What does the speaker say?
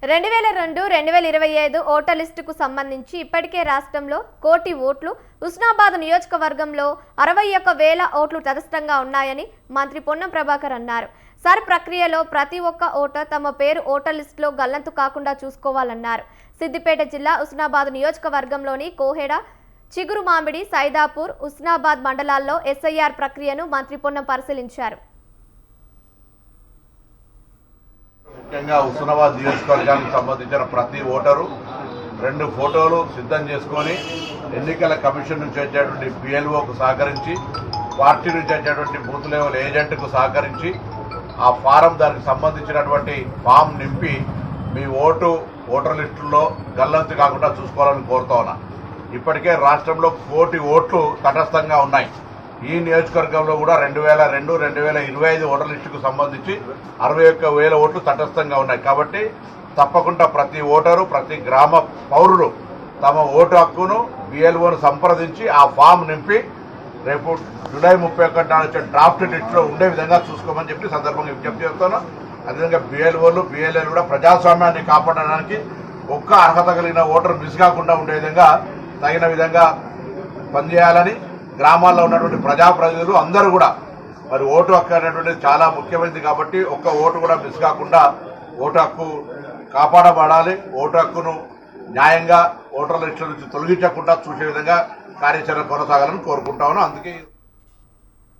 2002-2025 voter లిస్టుకు సంబంధించి ఇప్పటికే రాష్ట్రంలో 1 కోటి ఓట్లు, హుస్నాబాద్ నియోజకవర్గంలో 61,000 ఓట్లు తటస్థంగా ఉన్నాయని మంత్రి పొన్నం ప్రభాకర్ అన్నారు. సర్ ప్రక్రియలో ప్రతి ఒక్క ఓటర్ తమ పేరు ఓటర్ లిస్టులో గల్లంతు కాకుండా చూసుకోవాలన్నారు. సిద్దిపేట జిల్లా హుస్నాబాద్ నియోజకవర్గంలోని కోహెడ, చిగురుమామిడి, సైదాపూర్, హుస్నాబాద్ మండలాల్లో ఎస్ఐఆర్ ప్రక్రియను మంత్రి పొన్నం పరిశీలించారు. ముఖ్యంగా హుస్నాబాద్ నియోజకవర్గానికి సంబంధించిన ప్రతి ఓటరు 2 ఫోటోలు సిద్ధం చేసుకొని ఎన్నికల కమిషన్ నుంచి వచ్చేటువంటి పిఎల్ఓకు సహకరించి, పార్టీ నుంచి వచ్చేటువంటి బూత్ లెవెల్ ఏజెంట్కు సహకరించి ఆ ఫారం దానికి సంబంధించినటువంటి ఫామ్ నింపి మీ ఓటర్ లిస్టుల్లో గల్లంతు కాకుండా చూసుకోవాలని కోరుతా ఉన్నా. ఇప్పటికే రాష్ట్రంలో 1 కోటి ఓట్లు తటస్థంగా ఉన్నాయి. ఈ నియోజకవర్గంలో కూడా 2002-2025 ఓటర్ లిస్టుకు సంబంధించి 61,000 ఓట్లు తటస్థంగా ఉన్నాయి. కాబట్టి తప్పకుండా ప్రతి ఓటరు, ప్రతి గ్రామ పౌరులు తమ ఓటు హక్కును బిఎల్ఓను సంప్రదించి ఆ ఫామ్ నింపి రేపు జూలై 31 నాడు వచ్చే డ్రాఫ్ట్ లిస్టులో ఉండే విధంగా చూసుకోమని చెప్పి సందర్భంగా విజ్ఞప్తి చేస్తాను. అదేవిధంగా బిఎల్ఓలు, బిఎల్ఏలు కూడా ప్రజాస్వామ్యాన్ని కాపాడడానికి ఒక్క అర్హత కలిగిన ఓటరు మిస్ కాకుండా ఉండే విధంగా తగిన విధంగా పనిచేయాలని గ్రామాల్లో ఉన్నటువంటి ప్రజాప్రతినిధులు అందరూ కూడా మరి ఓటు హక్కు అనేటువంటిది చాలా ముఖ్యమైనది. కాబట్టి ఒక్క ఓటు కూడా మిస్ కాకుండా ఓటు హక్కు కాపాడబడాలి. ఓటు హక్కును న్యాయంగా ఓటర్ల లిస్టు నుంచి తొలగించకుండా చూసే విధంగా కార్యాచరణ కొనసాగాలని కోరుకుంటా ఉన్నాం. అందుకే